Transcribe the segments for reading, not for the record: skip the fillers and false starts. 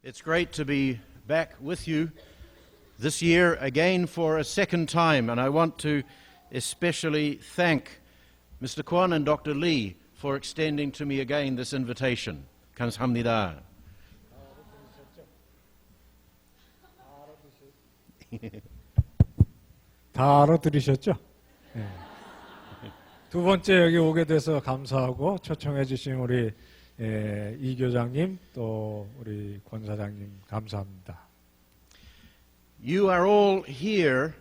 It's great to be back with you this year again for a second time, and I want to especially thank Mr. Kwon and Dr. Lee for extending to me again this invitation. 감사합니다. 다 알아들으셨죠? 네. 두 번째 여기 오게 돼서 감사하고 초청해 주신 우리 이 교장님 또 우리 권 사장님 감사합니다. You are all here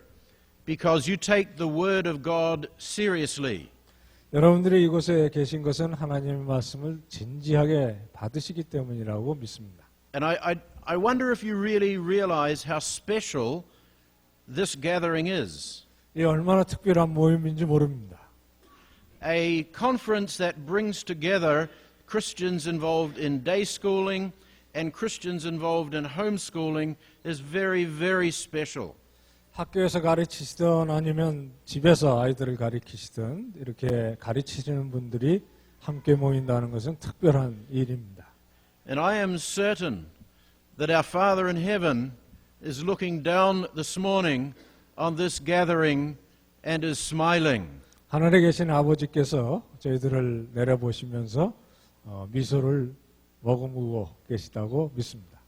because you take the word of God seriously. 여러분들이 이곳에 계신 것은 하나님의 말씀을 진지하게 받으시기 때문이라고 믿습니다. And I wonder if you really realize how special this gathering is. 이 얼마나 특별한 모임인지 모릅니다. A conference that brings together Christians involved in day schooling and Christians involved in homeschooling is very, very special. 학교에서 가르치시든 아니면 집에서 아이들을 가르치시든 이렇게 가르치시는 분들이 함께 모인다는 것은 특별한 일입니다. And I am certain that our Father in heaven is looking down this morning on this gathering and is smiling. 하늘에 계신 아버지께서 저희들을 내려보시면서 미소를 머금고 계시다고 믿습니다.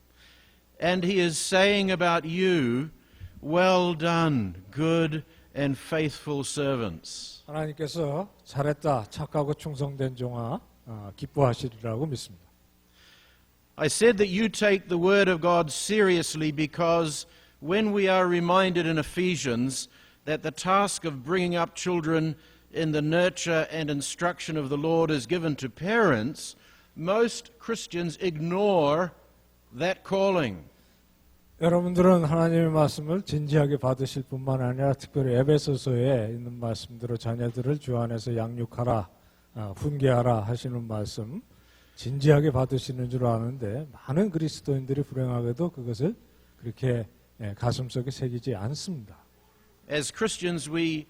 And He is saying about you, well done, good and faithful servants. 하나님께서 잘했다, 착하고 충성된 종아 기뻐하시리라고 믿습니다. I said that you take the Word of God seriously because when we are reminded in Ephesians that the task of bringing up children in the nurture and instruction of the Lord is given to parents, most Christians ignore that calling. 여러분들은 하나님의 말씀을 진지하게 받으실 뿐만 아니라 특별히 에베소서에 있는 말씀대로 자녀들을 주 안에서 양육하라, 훈계하라 하시는 말씀 진지하게 받으시는 줄 아는데 많은 그리스도인들이 불행하게도 그것을 그렇게 가슴속에 새기지 않습니다. As Christians, we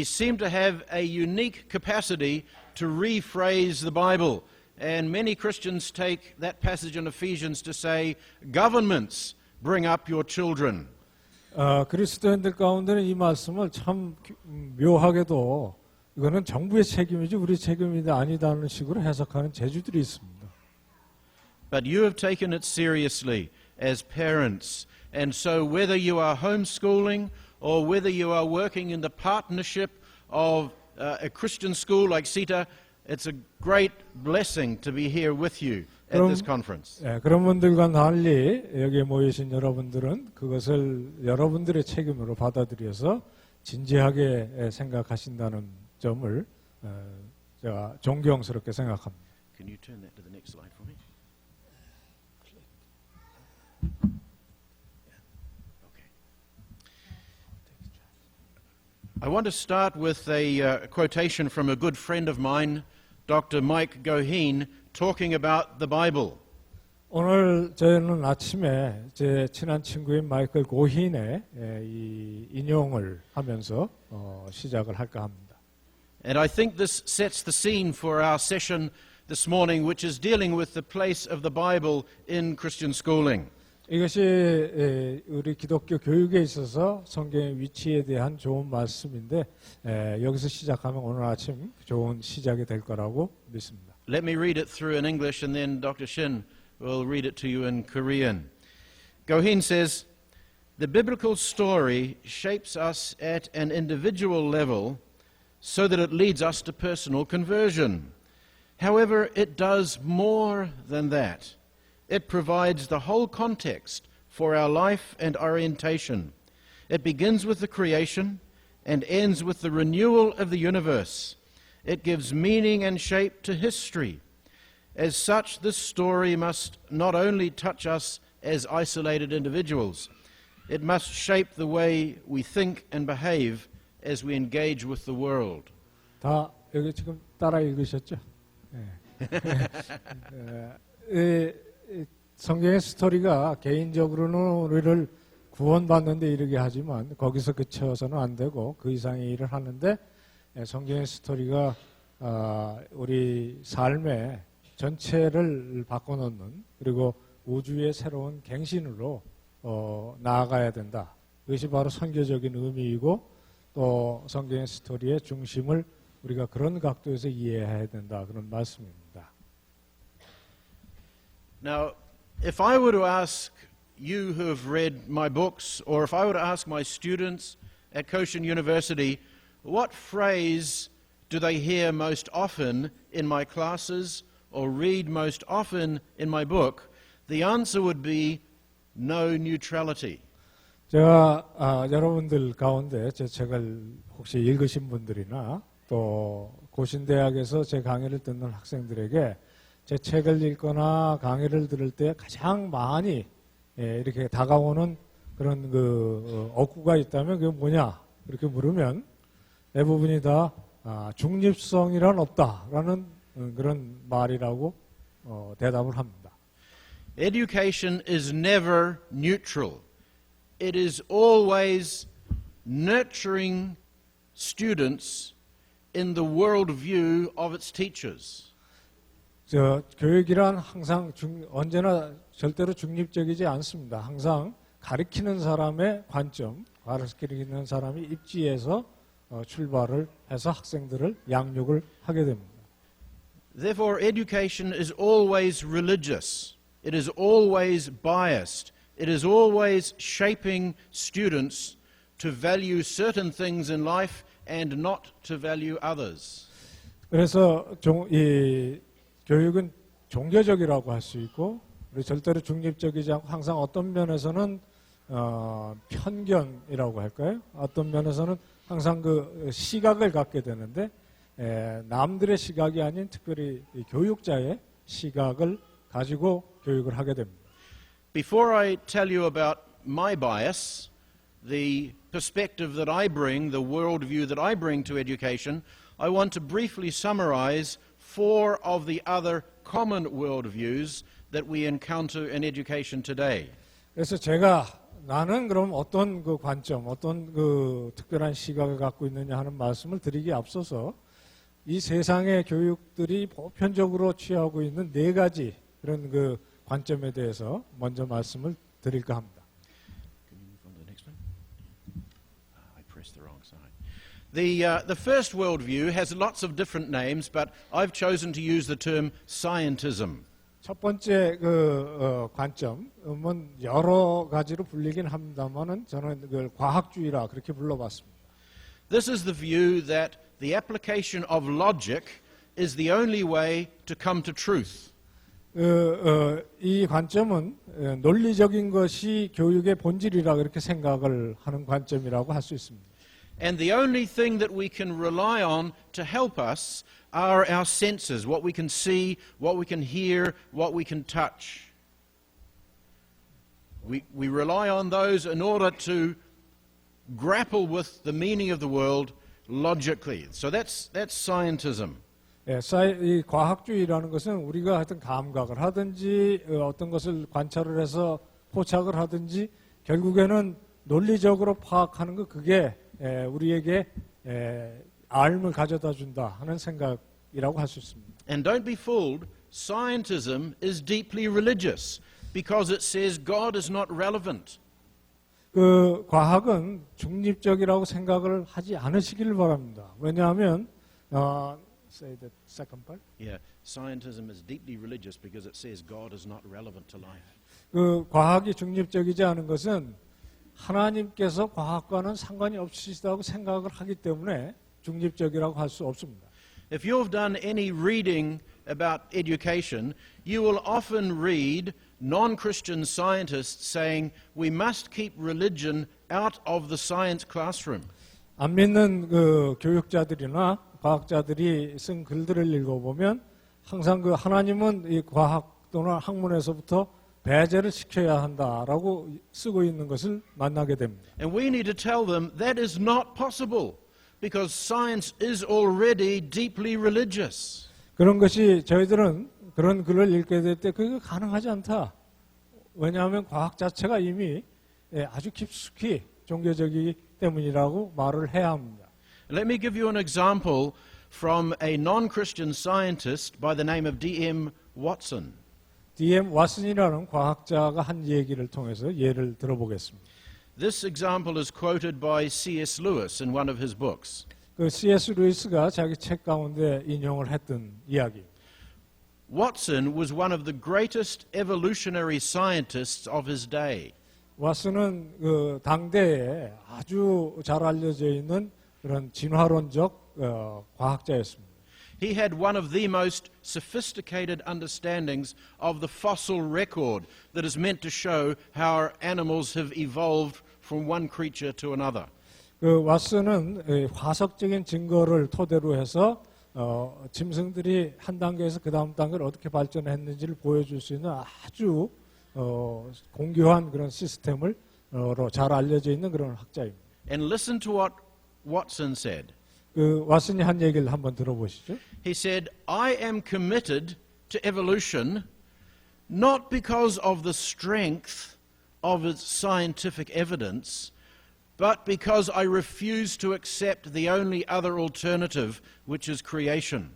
seem to have a unique capacity to rephrase the Bible. And many Christians take that passage in Ephesians to say, governments bring up your children. 그리스도인들 가운데는 이 말씀을 참 묘하게도 이거는 정부의 책임이지 우리 책임이 아니다는 식으로 해석하는 재주들이 있습니다. But you have taken it seriously as parents. And so whether you are homeschooling or whether you are working in the partnership of a Christian school like Dcty, it's a great blessing to be here with you at this conference. 그런 분들과 달리 여기에 모이신 여러분들은 그것을 여러분들의 책임으로 받아들여서 진지하게 생각하신다는 점을 제가 존경스럽게 생각합니다. Can you turn that to the next slide for me? Okay. I want to start with a quotation from a good friend of mine, Dr. Mike Goheen, talking about the Bible. 오늘 저희는 아침에 제 친한 친구인 마이클 고힌의 이 인용을 하면서 시작을 할까 합니다. And I think this sets the scene for our session this morning, which is dealing with the place of the Bible in Christian schooling. 이것이 우리 기독교 교육에 있어서 성경의 위치에 대한 좋은 말씀인데 여기서 시작하면 오늘 아침 좋은 시작이 될 거라고 믿습니다. Let me read it through in English and then Dr. Shin will read it to you in Korean. Goheen says, "The biblical story shapes us at an individual level so that it leads us to personal conversion. However, it does more than that. It provides the whole context for our life and orientation. It begins with the creation and ends with the renewal of the universe. It gives meaning and shape to history. As such, this story must not only touch us as isolated individuals, it must shape the way we think and behave as we engage with the world." 다 여기 지금 따라 읽으셨죠? 성경의 스토리가 개인적으로는 우리를 구원받는 데 이르게 하지만 거기서 그쳐서는 안 되고 그 이상의 일을 하는데 성경의 스토리가 우리 삶의 전체를 바꿔놓는 그리고 우주의 새로운 갱신으로 나아가야 된다. 그것이 바로 선교적인 의미이고 또 성경의 스토리의 중심을 우리가 그런 각도에서 이해해야 된다. 그런 말씀입니다. Now, if I were to ask you who have read my books, or if I were to ask my students at Goshen University, what phrase do they hear most often in my classes or read most often in my book, the answer would be no neutrality. 제가 여러분들 가운데 제 책을 혹시 읽으신 분들이나 또 고신대학에서 제 강의를 듣는 학생들에게 제 책을 읽거나 강의를 들을 때 가장 많이 이렇게 다가오는 그런 어구가 있다면 그게 뭐냐 이렇게 물으면 대부분이 다 중립성이란 없다라는 그런 말이라고 대답을 합니다. Education is never neutral. It is always nurturing students in the worldview of its teachers. 교육이란 항상 언제나 절대로 중립적이지 않습니다. 항상 가르치는 사람의 관점, 가르치는 사람이 입지에서 출발을 해서 학생들을 양육을 하게 됩니다. Therefore, education is always religious. It is always biased. It is always shaping students to value certain things in life and not to value others. 그래서 이 교육은 종교적이라고 할 수 있고 그리고 절대로 중립적이지 않고 항상 어떤 면에서는 편견이라고 할까요? 어떤 면에서는 항상 그 시각을 갖게 되는데 남들의 시각이 아닌 특별히 교육자의 시각을 가지고 교육을 하게 됩니다. Before I tell you about my bias, the perspective that I bring, the worldview that I bring to education, I want to briefly summarize 4 of the other common worldviews that we encounter in education today. 그래서 나는 그럼 어떤 그 관점, 어떤 그 특별한 시각을 갖고 있느냐 하는 말씀을 드리기에 앞서서 이 세상의 교육들이 보편적으로 취하고 있는 4가지 그런 그 관점에 대해서 먼저 말씀을 드릴까 합니다. Can you move on to the next one? I pressed the wrong side. The first worldview has lots of different names, but I've chosen to use the term scientism. 첫 번째 관점은 여러 가지로 불리긴 합니다만은 저는 그걸 과학주의라 그렇게 불러봤습니다. This is the view that the application of logic is the only way to come to truth. 이 관점은 논리적인 것이 교육의 본질이라 그렇게 생각을 하는 관점이라고 할 수 있습니다. And the only thing that we can rely on to help us are our senses, what we can see, what we can hear, what we can touch. We rely on those in order to grapple with the meaning of the world logically. So that's scientism. 이 과학주의라는 것은 우리가 하여튼 감각을 하든지 어떤 것을 관찰을 해서 포착을 하든지 결국에는 논리적으로 파악하는 것 그게 우리에게 알을 가져다 준다 하는 생각이라고 할 수 있습니다. And don't be fooled, scientism is deeply religious because it says God is not relevant. 그 과학은 중립적이라고 생각을 하지 않으시기를 바랍니다. 왜냐하면 say the second part. Yeah, scientism is deeply religious because it says God is not relevant to life. 그 과학이 중립적이지 않은 것은 하나님께서 과학과는 상관이 없으시다고 생각을 하기 때문에 중립적이라고 할 수 없습니다. If you've done any reading about education, you will often read non-Christian scientists saying we must keep religion out of the science classroom. 안 믿는 그 교육자들이나 과학자들이 쓴 글들을 읽어보면 항상 그 하나님은 이 과학 또는 학문에서부터 배제를 시켜야 한다라고 쓰고 있는 것을 만나게 됩니다. And we need to tell them that is not possible because science is already deeply religious. 그런 것이 저희들은 그런 글을 읽게 될 때 그게 가능하지 않다. 왜냐하면 과학 자체가 이미 아주 깊숙이 종교적이기 때문이라고 말을 해야 합니다. Let me give you an example from a non-Christian scientist by the name of D.M. Watson. D.M. 왓슨이라는 과학자가 한 얘기를 통해서 예를 들어보겠습니다. This example is quoted by C.S. Lewis in one of his books. 그 C.S. 루이스가 자기 책 가운데 인용을 했던 이야기. Watson was one of the greatest evolutionary scientists of his day. 왓슨은 그 당대에 아주 잘 알려져 있는 그런 진화론적 과학자였습니다. He had one of the most sophisticated understandings of the fossil record that is meant to show how animals have evolved from one creature to another. 그 왓슨은 화석적인 증거를 토대로 해서 짐승들이 한 단계에서 그 다음 단계를 어떻게 발전했는지를 보여줄 수 있는 아주 공교한 그런 시스템을 잘 알려져 있는 그런 학자입니다. And listen to what Watson said. 그 왓슨이 한 얘기를 한번 들어보시죠. He said, I am committed to evolution not because of the strength of its scientific evidence, but because I refuse to accept the only other alternative, which is creation.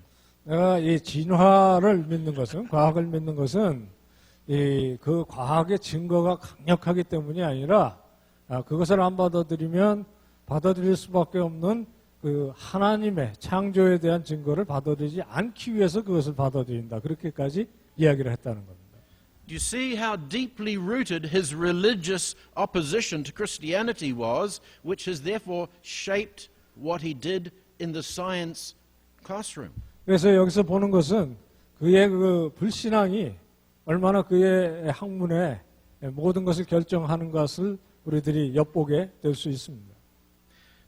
내가 이 진화를 믿는 것은, 과학을 믿는 것은 그 과학의 증거가 강력하기 때문이 아니라 그것을 안 받아들이면 받아들일 수밖에 없는 그 하나님의 창조에 대한 증거를 받아들이지 않기 위해서 그것을 받아들인다. 그렇게까지 이야기를 했다는 겁니다. Do you see how deeply rooted his religious opposition to Christianity was, which has therefore shaped what he did in the science classroom? 그래서 여기서 보는 것은 그의 그 불신앙이 얼마나 그의 학문에 모든 것을 결정하는 것을 우리들이 엿보게 될 수 있습니다.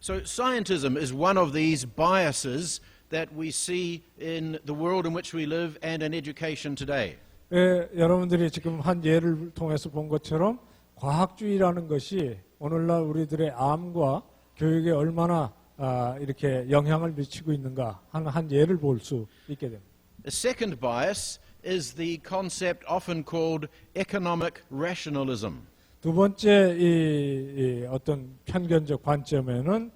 So scientism is one of these biases that we see in the world in which we live and in education today. 여러분들이 지금 한 예를 통해서 본 것처럼 과학주의라는 것이 오늘날 우리들의 암과 교육에 얼마나 이렇게 영향을 미치고 있는가 하는 한 예를 볼 수 있게 됩니다. The second bias is the concept often called economic rationalism. 두 번째 이 어떤 편견적 관점에는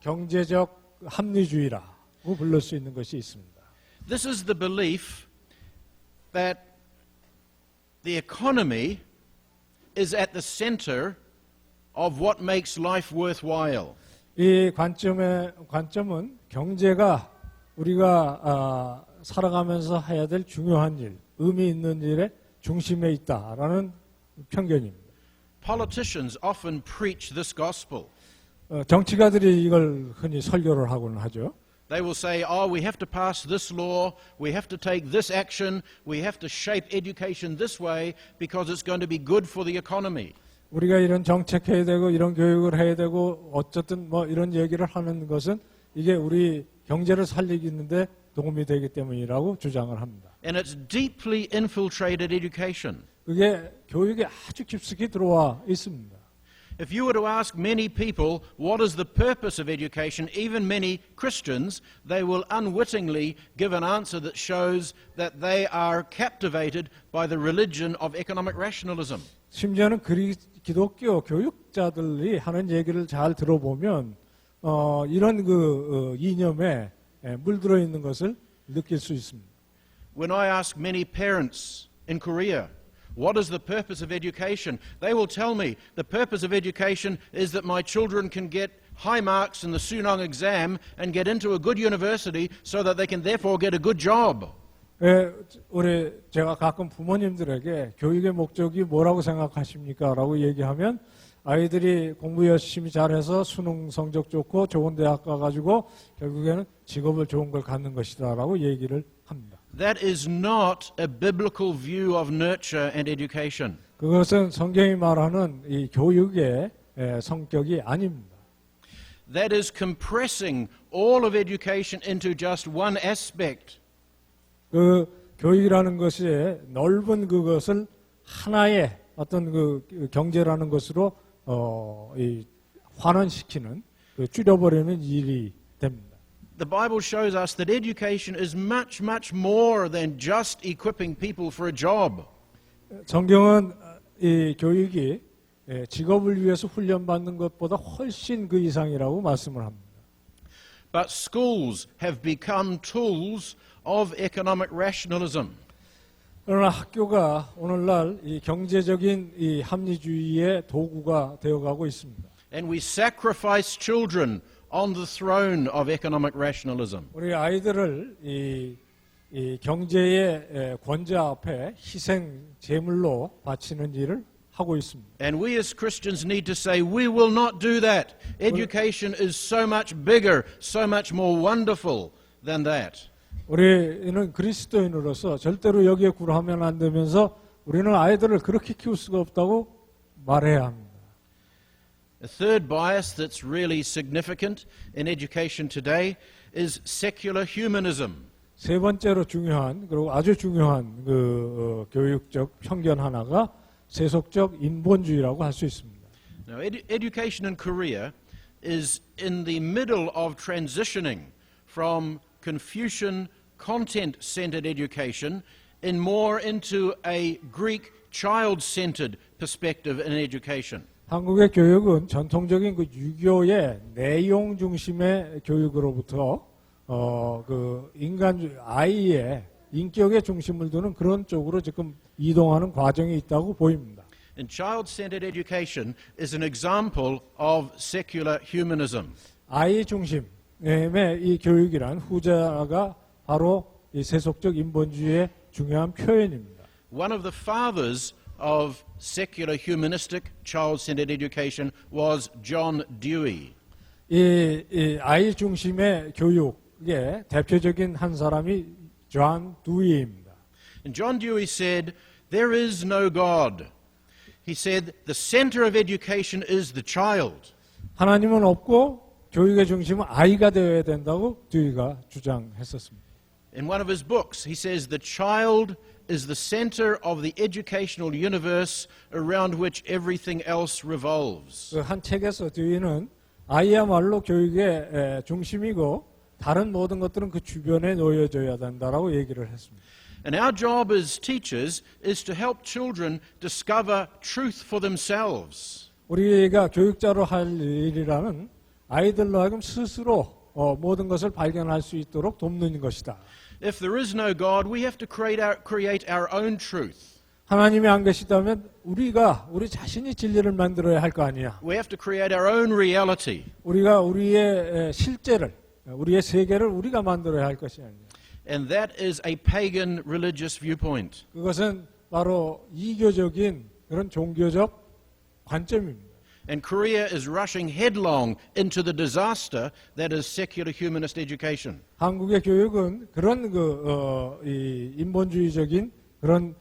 경제적 합리주의라고 불릴 수 있는 것이 있습니다. This is the belief that the economy is at the center of what makes life worthwhile. 이 관점은 경제가 우리가 살아가면서 해야 될 중요한 일, 의미 있는 일의 중심에 있다라는 편견입니다. Politicians often preach this gospel. 정치가들이 이걸 흔히 설교를 하고는 하죠. They will say, oh, we have to pass this law, we have to take this action, we have to shape education this way because it's going to be good for the economy. 우리가 이런 정책해야 되고 이런 교육을 해야 되고 어쨌든 뭐 이런 얘기를 하는 것은 이게 우리 경제를 살리기는데 도움이 되기 때문이라고 주장을 합니다. And it's deeply infiltrated education. 그게 교육에 아주 깊숙이 들어와 있습니다. If you were to ask many people what is the purpose of education, even many Christians, they will unwittingly give an answer that shows that they are captivated by the religion of economic rationalism. 심지어는 기독교 교육자들이 하는 얘기를 잘 들어보면 이런 그 이념에 물들어 있는 것을 느낄 수 있습니다. When I ask many parents in Korea, what is the purpose of education? They will tell me the purpose of education is that my children can get high marks in the Sunong exam and get into a good university so that they can therefore get a good job. 제가 가끔 부모님들에게 교육의 목적이 뭐라고 생각하십니까? 라고 얘기하면 아이들이 공부 열심히 잘해서 수능 성적 좋고 좋은 대학 가가지고 결국에는 직업을 좋은 걸 갖는 것이다 라고 얘기를 합니다. That is not a biblical view of nurture and education. 그것은 성경이 말하는 이 교육의 성격이 아닙니다. That is compressing all of education into just one aspect. 그 교육이라는 것이 넓은 그것을 하나의 어떤 그 경제라는 것으로 환원시키는 줄여버리는 일이 됩니다. The Bible shows us that education is much, much more than just equipping people for a job. 성경은 이 교육이 직업을 위해서 훈련받는 것보다 훨씬 그 이상이라고 말씀을 합니다. But schools have become tools of economic rationalism. 그러나 학교가 오늘날 이 경제적인 이 합리주의의 도구가 되어가고 있습니다. And we sacrifice children on the throne of economic rationalism. 우리 아이들을 이 경제의 권자 앞에 희생 제물로 바치는 일을 하고 있습니다. And we as Christians need to say, we will not do that. Education is so much bigger, so much more wonderful than that. 우리는 그리스도인으로서 절대로 여기에 굴하면 안 되면서 우리는 아이들을 그렇게 키울 수가 없다고 말해야 합니다. A third bias that's really significant in education today is secular humanism. 세 번째로 중요한 그리고 아주 중요한 교육적 편견 하나가 세속적 인본주의라고 할 수 있습니다. Now, education in Korea is in the middle of transitioning from Confucian content-centered education in more into a Greek child-centered perspective in education. 한국의 교육은 전통적인 그 유교의 내용 중심의 교육으로부터 인간주의, 아이의 인격의 중심을 두는 그런 쪽으로 지금 이동하는 과정이 있다고 보입니다. And child-centered education is an example of secular humanism. 아이 중심의 이 교육이란 후자가 바로 이 세속적 인본주의의 중요한 표현입니다. One of the fathers of secular humanistic child-centered education was John Dewey. 이 아이 중심의 교육의 대표적인 한 사람이 존 듀이입니다. And John Dewey said, there is no God. He said, the center of education is the child. 하나님은 없고 교육의 중심은 아이가 되어야 된다고 듀이가 주장했었습니다. In one of his books, he says, the child is the center of the educational universe around which everything else revolves. 한 책에서 듀이는 아이야말로 교육의 중심이고 다른 모든 것들은 그 주변에 놓여져야 된다라고 얘기를 했습니다. And our job as teachers is to help children discover truth for themselves. 우리가 교육자로 할 일이라는 아이들로 하여금 스스로 모든 것을 발견할 수 있도록 돕는 것이다. If there is no God, we have to create our own truth. 하나님이 안 계시다면 우리 자신이 진리를 만들어야 할 거 아니야. We have to create our own reality. 우리가 우리의 실제를, 우리의 세계를 우리가 만들어야 할 것이 아니야. And that is a pagan religious viewpoint. 그것은 바로 이교적인 그런 종교적 관점입니다. And Korea is rushing headlong into the disaster that is secular humanist education. 한국의 교육은 그런 이 인본주의적인 그런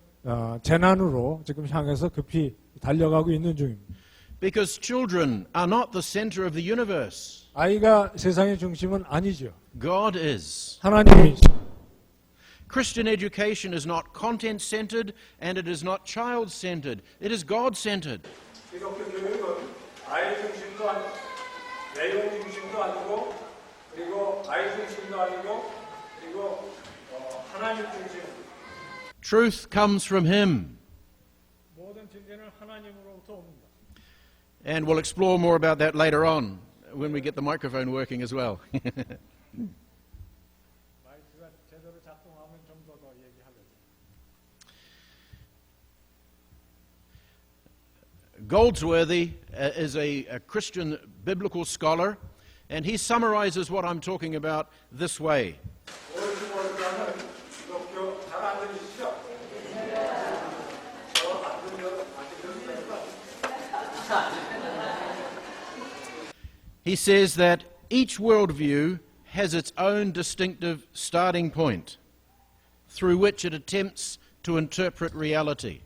재난으로 지금 향해서 급히 달려가고 있는 중입니다. Because children are not the center of the universe. 아이가 세상의 중심은 아니죠. God is. 하나님이죠. Christian education is not content-centered and it is not child-centered. It is God-centered. 기독교 교육은 아이 중심도 아니고 내용 중심도 아니고 그리고 아이 중심도 아니고 그리고 하나님 중심. Truth comes from Him. 모든 진리는 하나님으로부터 옵니다. And we'll explore more about that later on when we get the microphone working as well. 마이크가 제대로 작동하면 좀 더 얘기하겠습니다. Goldsworthy is a Christian biblical scholar, and he summarizes what I'm talking about this way. He says that each worldview has its own distinctive starting point through which it attempts to interpret reality.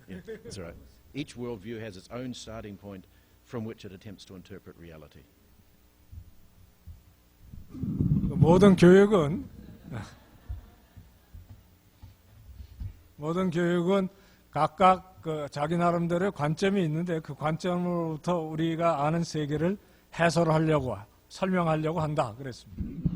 Yeah, that's right. Each worldview has its own starting point from which it attempts to interpret reality. 모든 교육은 각각 자기 나름대로의 관점이 있는데 그 관점으로부터 우리가 아는 세계를 해설하려고 설명하려고 한다 그랬습니다.